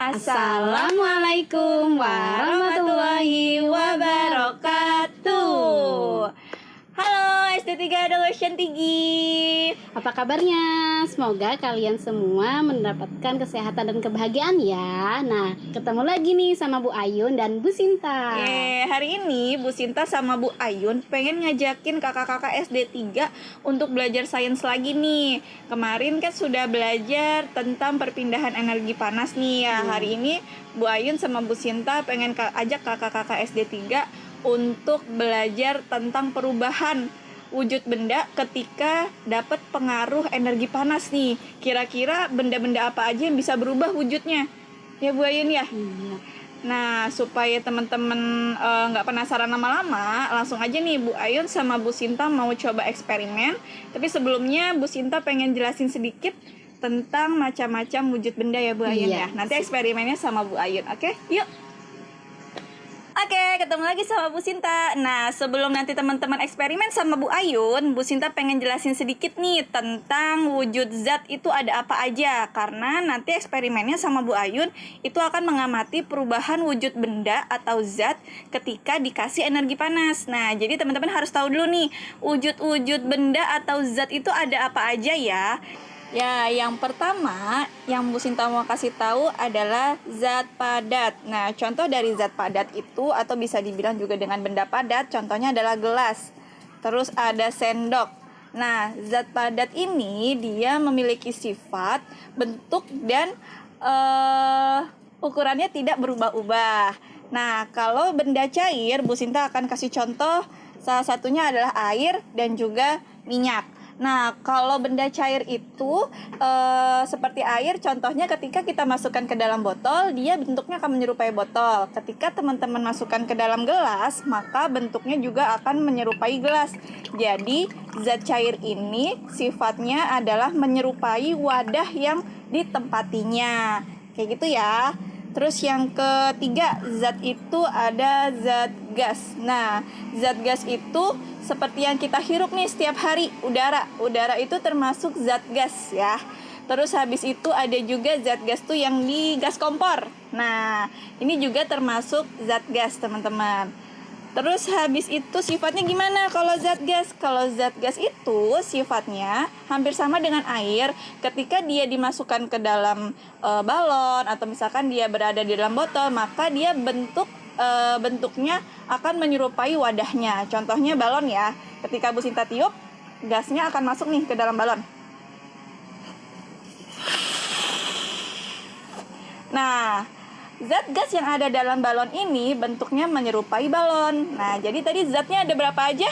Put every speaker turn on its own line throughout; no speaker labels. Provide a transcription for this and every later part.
Assalamualaikum warahmatullahi wabarakatuh. Halo SD3 Adolescent Tinggi.
Apa kabarnya? Semoga kalian semua mendapatkan kesehatan dan kebahagiaan ya. Nah, ketemu lagi nih sama Bu Ayun dan Bu Sinta.
Hari ini Bu Sinta sama Bu Ayun pengen ngajakin kakak-kakak SD3 untuk belajar sains lagi nih. Kemarin kan sudah belajar tentang perpindahan energi panas nih ya. Hari ini Bu Ayun sama Bu Sinta pengen ajak kakak-kakak SD3 untuk belajar tentang perubahan wujud benda ketika dapat pengaruh energi panas nih. Kira-kira benda-benda apa aja yang bisa berubah wujudnya? Ya Bu Ayun ya? Nah, supaya teman-teman nggak penasaran lama-lama, langsung aja nih Bu Ayun sama Bu Sinta mau coba eksperimen. Tapi sebelumnya Bu Sinta pengen jelasin sedikit tentang macam-macam wujud benda ya Bu Ayun ya. Nanti eksperimennya sama Bu Ayun, oke? Yuk! Oke, ketemu lagi sama Bu Sinta. Nah, sebelum nanti teman-teman eksperimen sama Bu Ayun, Bu Sinta pengen jelasin sedikit nih tentang wujud zat itu ada apa aja. Karena nanti eksperimennya sama Bu Ayun itu akan mengamati perubahan wujud benda atau zat ketika dikasih energi panas. Nah, jadi teman-teman harus tahu dulu nih, wujud-wujud benda atau zat itu ada apa aja ya. Ya, yang pertama yang Bu Sinta mau kasih tahu adalah zat padat. Nah, contoh dari zat padat itu atau bisa dibilang juga dengan benda padat, contohnya adalah gelas. Terus ada sendok. Nah, zat padat ini dia memiliki sifat, bentuk, dan ukurannya tidak berubah-ubah. Nah, kalau benda cair, Bu Sinta akan kasih contoh, salah satunya adalah air dan juga minyak. Nah, kalau benda cair itu seperti air, contohnya ketika kita masukkan ke dalam botol, dia bentuknya akan menyerupai botol. Ketika teman-teman masukkan ke dalam gelas, maka bentuknya juga akan menyerupai gelas. Jadi, zat cair ini sifatnya adalah menyerupai wadah yang ditempatinya. Kayak gitu ya. Terus yang ketiga, zat itu ada zat gas. Nah, zat gas itu seperti yang kita hirup nih setiap hari, udara. Udara itu termasuk zat gas ya. Terus habis itu ada juga zat gas tuh yang di gas kompor. Nah, ini juga termasuk zat gas, teman-teman. Terus habis itu sifatnya gimana kalau zat gas? Kalau zat gas itu sifatnya hampir sama dengan air. Ketika dia dimasukkan ke dalam balon atau misalkan dia berada di dalam botol, maka dia bentuknya akan menyerupai wadahnya. Contohnya balon ya. Ketika Bu Sinta tiup, gasnya akan masuk nih ke dalam balon. Nah, zat gas yang ada dalam balon ini bentuknya menyerupai balon. Nah, jadi tadi zatnya ada berapa aja?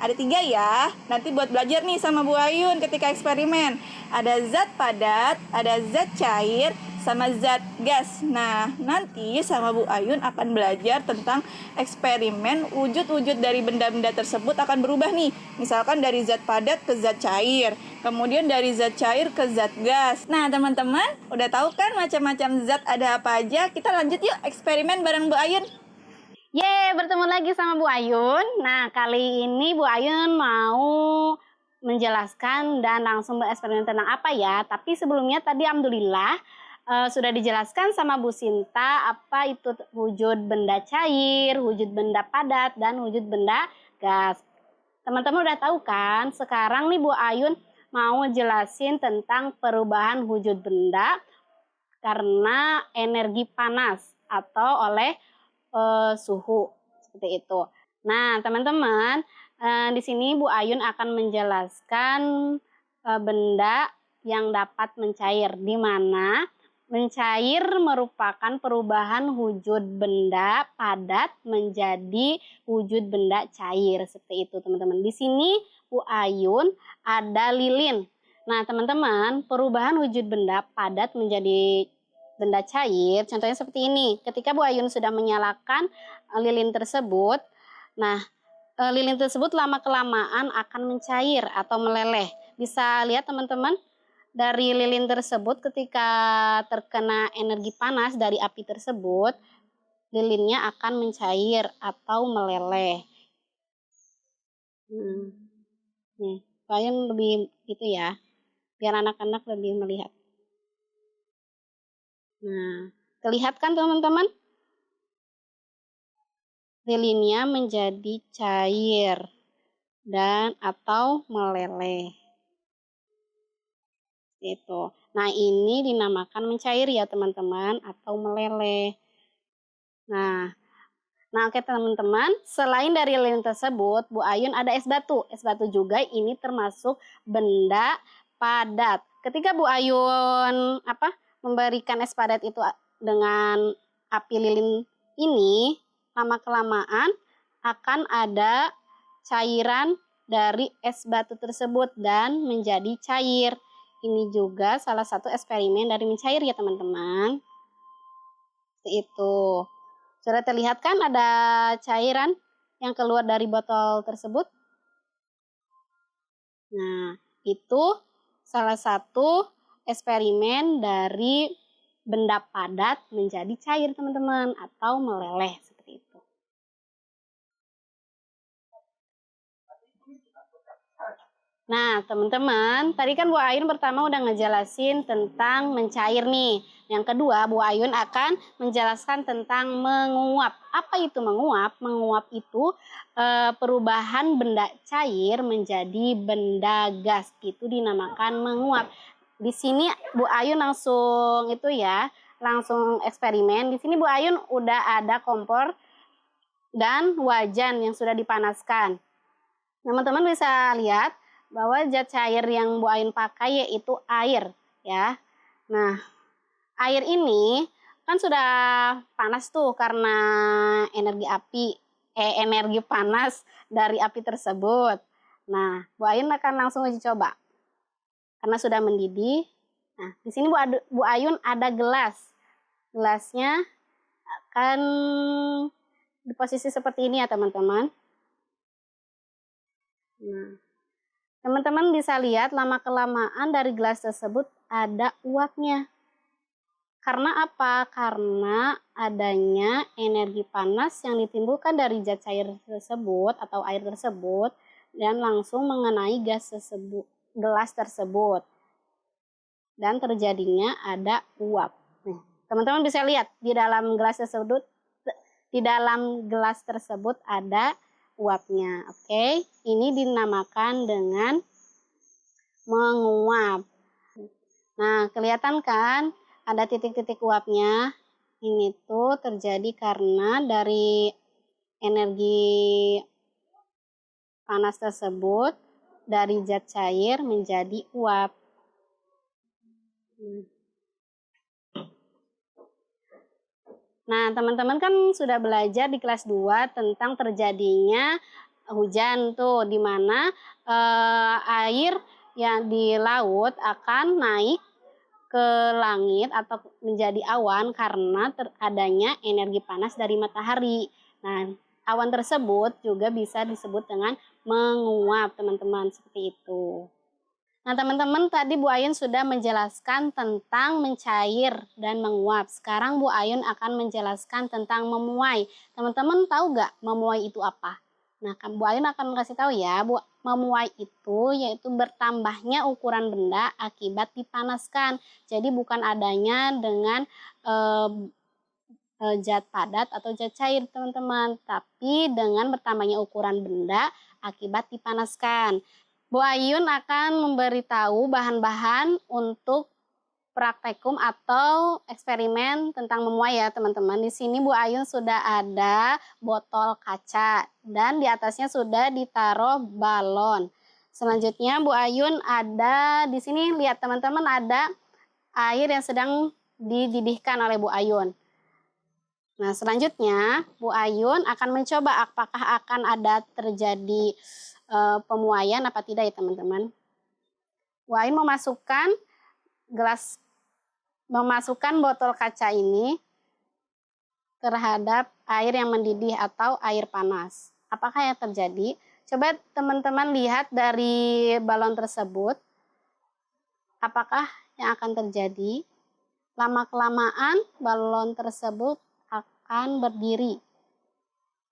Ada 3 ya. Nanti buat belajar nih sama Bu Ayun ketika eksperimen. Ada zat padat, ada zat cair, sama zat gas. Nah, nanti sama Bu Ayun akan belajar tentang eksperimen wujud-wujud dari benda-benda tersebut akan berubah nih. Misalkan dari zat padat ke zat cair, kemudian dari zat cair ke zat gas. Nah, teman-teman, udah tahu kan macam-macam zat ada apa aja? Kita lanjut yuk eksperimen bareng Bu Ayun.
Bertemu lagi sama Bu Ayun. Nah, kali ini Bu Ayun mau menjelaskan dan langsung bereksperimen tentang apa ya. Tapi sebelumnya tadi alhamdulillah sudah dijelaskan sama Bu Sinta apa itu wujud benda cair, wujud benda padat, dan wujud benda gas. Teman-teman udah tahu kan? Sekarang nih Bu Ayun mau jelasin tentang perubahan wujud benda karena energi panas atau oleh suhu seperti itu. Nah, teman-teman, di sini Bu Ayun akan menjelaskan benda yang dapat mencair, di mana mencair merupakan perubahan wujud benda padat menjadi wujud benda cair seperti itu, teman-teman. Di sini Bu Ayun ada lilin. Nah, teman-teman, perubahan wujud benda padat menjadi benda cair, contohnya seperti ini. Ketika Bu Ayun sudah menyalakan lilin tersebut, nah lilin tersebut lama-kelamaan akan mencair atau meleleh. Bisa lihat teman-teman, dari lilin tersebut ketika terkena energi panas dari api tersebut, lilinnya akan mencair atau meleleh. Nih, Bu Ayun lebih gitu ya, biar anak-anak lebih melihat. Nah, Terlihat kan teman-teman? Lilinnya menjadi cair dan atau meleleh. Itu. Nah, ini dinamakan mencair ya teman-teman atau meleleh. Nah, oke teman-teman, selain dari lilin tersebut, Bu Ayun ada es batu. Es batu juga ini termasuk benda padat. Ketika Bu Ayun memberikan es padat itu dengan api lilin ini, lama-kelamaan akan ada cairan dari es batu tersebut dan menjadi cair. Ini juga salah satu eksperimen dari mencair ya teman-teman. Seperti itu. Sudah terlihat kan ada cairan yang keluar dari botol tersebut? Nah, itu salah satu eksperimen dari benda padat menjadi cair teman-teman atau meleleh seperti itu. Nah, teman-teman, tadi kan Bu Ayun pertama udah ngejelasin tentang mencair nih. Yang kedua, Bu Ayun akan menjelaskan tentang menguap. Apa itu menguap? Menguap itu perubahan benda cair menjadi benda gas. Itu dinamakan menguap. Di sini Bu Ayun langsung langsung eksperimen. Di sini Bu Ayun udah ada kompor dan wajan yang sudah dipanaskan. Teman-teman bisa lihat bahwa zat cair yang Bu Ayun pakai yaitu air ya. Nah, air ini kan sudah panas tuh karena energi panas dari api tersebut. Nah, Bu Ayun akan langsung uji coba. Karena sudah mendidih. Nah, di sini Bu Ayun ada gelas. Gelasnya akan di posisi seperti ini ya, teman-teman. Nah, teman-teman bisa lihat lama-kelamaan dari gelas tersebut ada uapnya. Karena apa? Karena adanya energi panas yang ditimbulkan dari zat cair tersebut atau air tersebut dan langsung mengenai gelas tersebut. Dan terjadinya ada uap. Teman-teman bisa lihat di dalam gelas tersebut ada uapnya. Oke, ini dinamakan dengan menguap. Nah, kelihatan kan ada titik-titik uapnya. Ini tuh terjadi karena dari energi panas tersebut dari zat cair menjadi uap. Nah, teman-teman kan sudah belajar di kelas 2 tentang terjadinya hujan tuh, di mana air yang di laut akan naik ke langit atau menjadi awan karena adanya energi panas dari matahari. Nah, awan tersebut juga bisa disebut dengan menguap, teman-teman, seperti itu. Nah, teman-teman, tadi Bu Ayun sudah menjelaskan tentang mencair dan menguap. Sekarang Bu Ayun akan menjelaskan tentang memuai. Teman-teman tahu nggak memuai itu apa? Nah, Bu Ayun akan kasih tahu ya, memuai itu yaitu bertambahnya ukuran benda akibat dipanaskan. Jadi bukan adanya dengan zat padat atau zat cair, teman-teman, tapi dengan bertambahnya ukuran benda akibat dipanaskan. Bu Ayun akan memberitahu bahan-bahan untuk praktekum atau eksperimen tentang memuai ya, teman-teman. Di sini Bu Ayun sudah ada botol kaca dan di atasnya sudah ditaruh balon. Selanjutnya Bu Ayun ada di sini, lihat teman-teman, ada air yang sedang dididihkan oleh Bu Ayun. Nah, selanjutnya Bu Ayun akan mencoba apakah akan ada terjadi pemuaian apa tidak ya, teman-teman. Bu Ayun memasukkan botol kaca ini terhadap air yang mendidih atau air panas. Apakah yang terjadi? Coba teman-teman lihat dari balon tersebut. Apakah yang akan terjadi? Lama-kelamaan balon tersebut akan berdiri.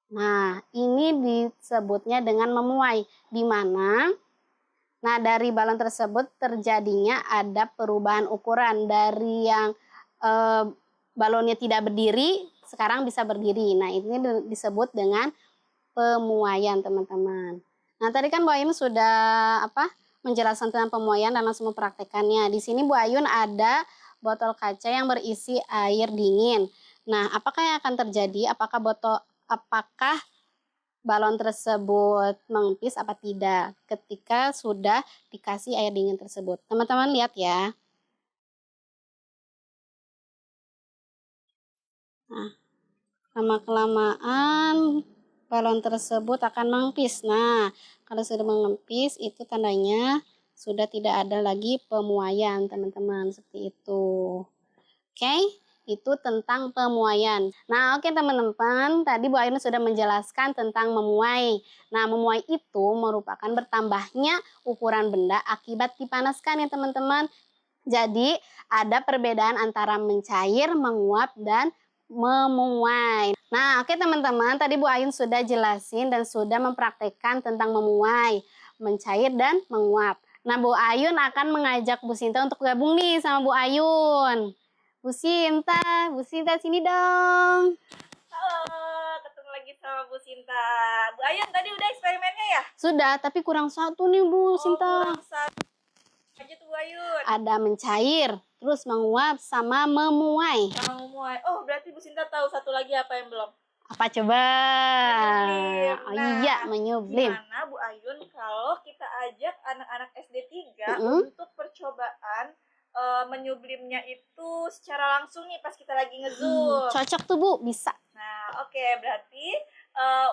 Nah, ini disebutnya dengan memuai, di mana dari balon tersebut terjadinya ada perubahan ukuran dari yang balonnya tidak berdiri, sekarang bisa berdiri. Nah, ini disebut dengan pemuaian, teman-teman. Nah, tadi kan Bu Ayun sudah menjelaskan tentang pemuaian dan langsung mempraktekannya. Di sini Bu Ayun ada botol kaca yang berisi air dingin. Nah, apakah yang akan terjadi? Apakah balon tersebut mengempis apa tidak ketika sudah dikasih air dingin tersebut? Teman-teman lihat ya. Nah, lama-kelamaan balon tersebut akan mengempis. Nah, kalau sudah mengempis itu tandanya sudah tidak ada lagi pemuaian, teman-teman, seperti itu. Oke, itu tentang pemuaian. Nah, oke teman-teman, tadi Bu Ayun sudah menjelaskan tentang memuai. Nah, memuai itu merupakan bertambahnya ukuran benda akibat dipanaskan ya teman-teman. Jadi, ada perbedaan antara mencair, menguap, dan memuai. Nah, oke teman-teman, tadi Bu Ayun sudah jelasin dan sudah mempraktekkan tentang memuai, mencair, dan menguap. Nah, Bu Ayun akan mengajak Bu Sinta untuk gabung nih sama Bu Ayun. Bu Sinta sini dong.
Halo, ketemu lagi sama Bu Sinta. Bu Ayun tadi udah eksperimennya ya?
Sudah, tapi kurang satu nih Bu Sinta.
Kurang satu aja tuh Bu Ayun.
Ada mencair, terus menguap, sama memuai.
Sama memuai. Oh, berarti Bu Sinta tahu satu lagi apa yang belum?
Apa coba?
Menyublim.
Oh iya, menyublim.
Gimana Bu Ayun kalau kita ajak anak-anak SD 3 untuk percobaan menyublimnya itu secara langsung nih pas kita lagi nge-zoom.
Cocok tuh Bu, bisa.
Nah, oke, berarti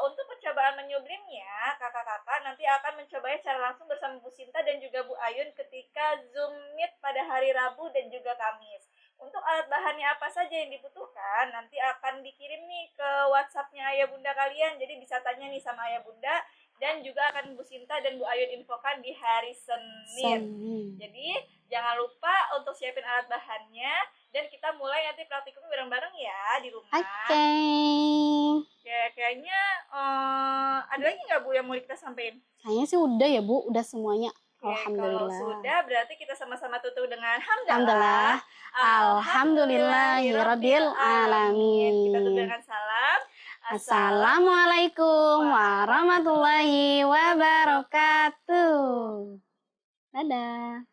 untuk percobaan menyublimnya, kakak-kakak nanti akan mencobanya secara langsung bersama Bu Sinta dan juga Bu Ayun ketika Zoom Meet pada hari Rabu dan juga Kamis. Untuk alat bahannya apa saja yang dibutuhkan, nanti akan dikirim nih ke WhatsApp-nya ayah bunda kalian. Jadi bisa tanya nih sama ayah bunda dan juga akan Bu Sinta dan Bu Ayun infokan di hari Senin. Jadi jangan lupa untuk siapin alat bahannya dan kita mulai nanti praktikumnya bareng-bareng ya di rumah.
Oke.
Kayaknya ada lagi nggak Bu yang mau kita sampaikan?
Kayaknya sih udah ya Bu, udah semuanya.
Alhamdulillah. Kalau sudah berarti kita sama-sama tutup dengan
Alhamdulillah. Alhamdulillahirabbil alamin.
Kita tutup dengan salam.
Assalamualaikum warahmatullahi wabarakatuh. Dadah.